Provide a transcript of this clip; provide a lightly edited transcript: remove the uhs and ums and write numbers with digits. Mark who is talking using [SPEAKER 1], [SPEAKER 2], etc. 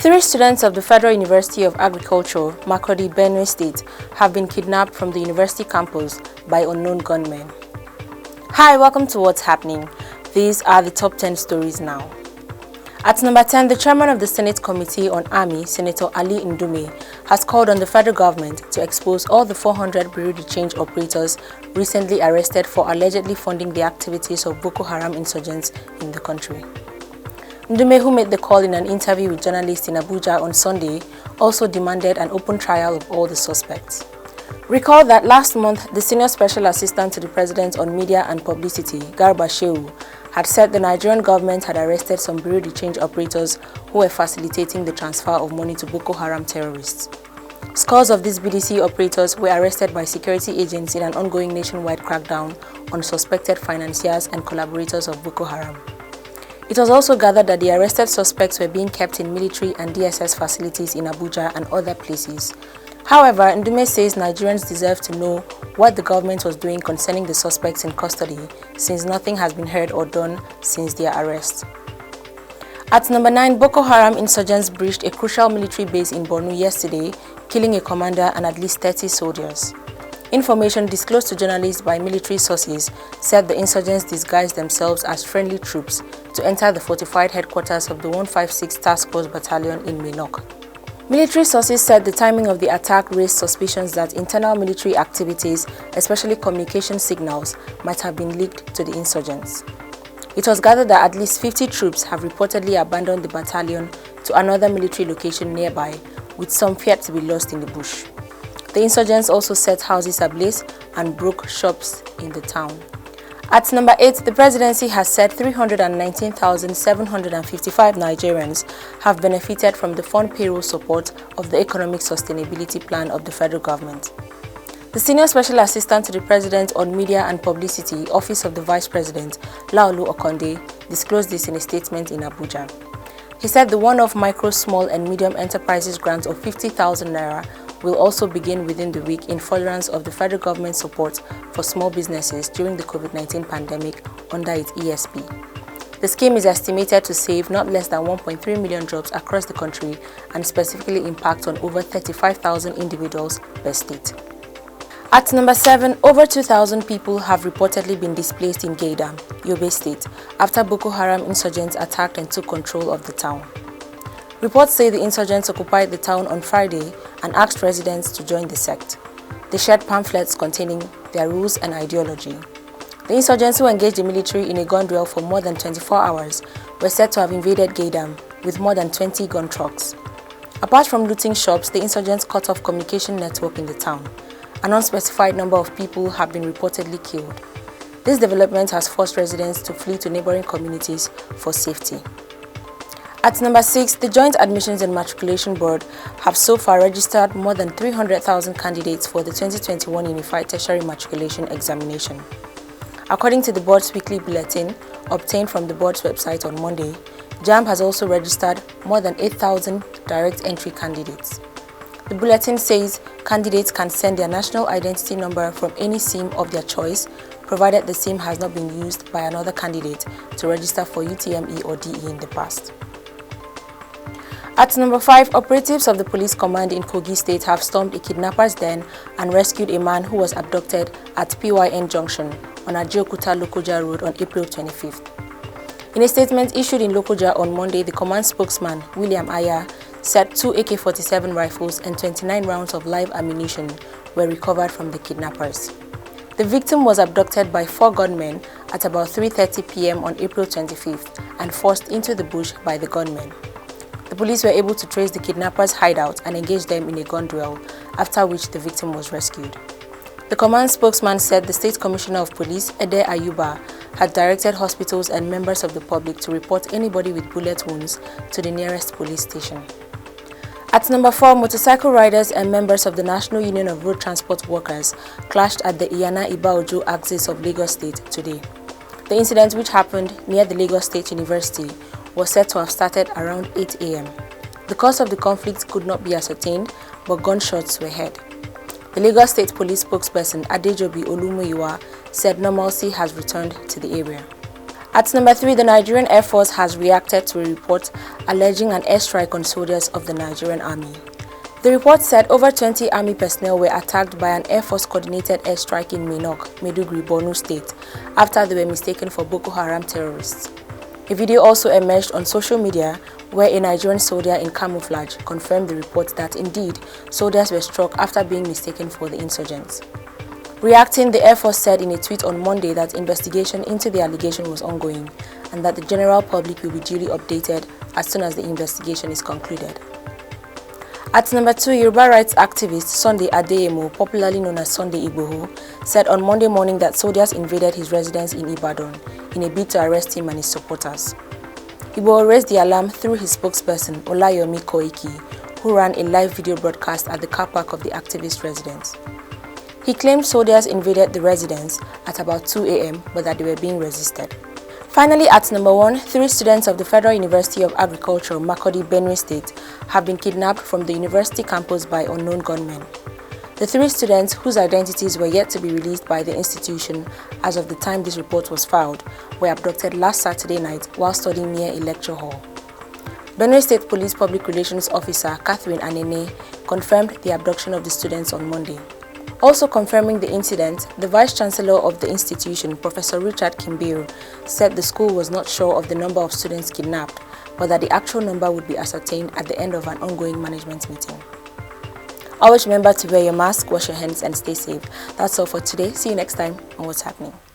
[SPEAKER 1] Three students of the Federal University of Agriculture, Makurdi, Benue State, have been kidnapped from the university campus by unknown gunmen. Hi, welcome to What's Happening. These are the top 10 stories now. At number 10, the chairman of the Senate Committee on Army, Senator Ali Ndume, has called on the federal government to expose all the 400 Bureau de Change operators recently arrested for allegedly funding the activities of Boko Haram insurgents in the country. Ndume, who made the call in an interview with journalists in Abuja on Sunday, also demanded an open trial of all the suspects. Recall that last month, the Senior Special Assistant to the President on Media and Publicity, Garba Shehu, had said the Nigerian government had arrested some Bureau de Change operators who were facilitating the transfer of money to Boko Haram terrorists. Scores of these BDC operators were arrested by security agents in an ongoing nationwide crackdown on suspected financiers and collaborators of Boko Haram. It was also gathered that the arrested suspects were being kept in military and DSS facilities in Abuja and other places. However, Ndume says Nigerians deserve to know what the government was doing concerning the suspects in custody, since nothing has been heard or done since their arrest. At number 9, Boko Haram insurgents breached a crucial military base in Borno yesterday, killing a commander and at least 30 soldiers. Information disclosed to journalists by military sources said the insurgents disguised themselves as friendly troops to enter the fortified headquarters of the 156 Task Force Battalion in Minok. Military sources said the timing of the attack raised suspicions that internal military activities, especially communication signals, might have been leaked to the insurgents. It was gathered that at least 50 troops have reportedly abandoned the battalion to another military location nearby, with some feared to be lost in the bush. The insurgents also set houses ablaze and broke shops in the town. At number 8, the presidency has said 319,755 Nigerians have benefited from the fund payroll support of the Economic Sustainability Plan of the federal government. The Senior Special Assistant to the President on Media and Publicity, Office of the Vice President, Laolu Okonde, disclosed this in a statement in Abuja. He said the one-off micro, small and medium enterprises grant of 50,000 naira will also begin within the week in furtherance of the federal government support for small businesses during the COVID-19 pandemic under its ESP. The scheme is estimated to save not less than 1.3 million jobs across the country and specifically impact on over 35,000 individuals per state. At number 7, over 2,000 people have reportedly been displaced in Gaidam, Yobe State, after Boko Haram insurgents attacked and took control of the town. Reports say the insurgents occupied the town on Friday and asked residents to join the sect. They shared pamphlets containing their rules and ideology. The insurgents, who engaged the military in a gun duel for more than 24 hours, were said to have invaded Gaidam with more than 20 gun trucks. Apart from looting shops, the insurgents cut off communication network in the town. An unspecified number of people have been reportedly killed. This development has forced residents to flee to neighboring communities for safety. At number 6, the Joint Admissions and Matriculation Board have so far registered more than 300,000 candidates for the 2021 Unified Tertiary Matriculation Examination. According to the board's weekly bulletin, obtained from the board's website on Monday, JAMB has also registered more than 8,000 direct entry candidates. The bulletin says candidates can send their national identity number from any SIM of their choice, provided the SIM has not been used by another candidate to register for UTME or DE in the past. At number 5, operatives of the police command in Kogi State have stormed a kidnapper's den and rescued a man who was abducted at PYN Junction on Ajeokuta-Lokoja Road on April 25th. In a statement issued in Lokoja on Monday, the command spokesman, William Aya, said 2 AK-47 rifles and 29 rounds of live ammunition were recovered from the kidnappers. The victim was abducted by 4 gunmen at about 3:30 p.m. on April 25th and forced into the bush by the gunmen. The police were able to trace the kidnappers' hideout and engage them in a gun duel, after which the victim was rescued. The command spokesman said the State Commissioner of Police, Ede Ayuba, had directed hospitals and members of the public to report anybody with bullet wounds to the nearest police station. At number 4, motorcycle riders and members of the National Union of Road Transport Workers clashed at the Iyana-Ibaojo axis of Lagos State today. The incident, which happened near the Lagos State University, was said to have started around 8 a.m. The cause of the conflict could not be ascertained, but gunshots were heard. The Lagos State Police spokesperson Adeyemu said normalcy has returned to the area. At number 3, the Nigerian Air Force has reacted to a report alleging an airstrike on soldiers of the Nigerian Army. The report said over 20 Army personnel were attacked by an Air Force coordinated airstrike in Minok, Maiduguri, Borno State, after they were mistaken for Boko Haram terrorists. A video also emerged on social media where a Nigerian soldier in camouflage confirmed the report that indeed soldiers were struck after being mistaken for the insurgents. Reacting, the Air Force said in a tweet on Monday that investigation into the allegation was ongoing and that the general public will be duly updated as soon as the investigation is concluded. At number 2, Yoruba rights activist Sunday Adeyemu, popularly known as Sunday Igboho, said on Monday morning that soldiers invaded his residence in Ibadan in a bid to arrest him and his supporters. Igboho raised the alarm through his spokesperson Olayomi Koiki, who ran a live video broadcast at the car park of the activist residence. He claimed soldiers invaded the residence at about 2 a.m. but that they were being resisted. Finally, at number 1, 3 students of the Federal University of Agriculture, Makurdi, Benue State, have been kidnapped from the university campus by unknown gunmen. The 3 students, whose identities were yet to be released by the institution as of the time this report was filed, were abducted last Saturday night while studying near a lecture hall. Benue State Police Public Relations Officer Catherine Anene confirmed the abduction of the students on Monday. Also confirming the incident, the Vice-Chancellor of the institution, Professor Richard Kimberu, said the school was not sure of the number of students kidnapped, but that the actual number would be ascertained at the end of an ongoing management meeting. Always remember to wear your mask, wash your hands, and stay safe. That's all for today. See you next time on What's Happening.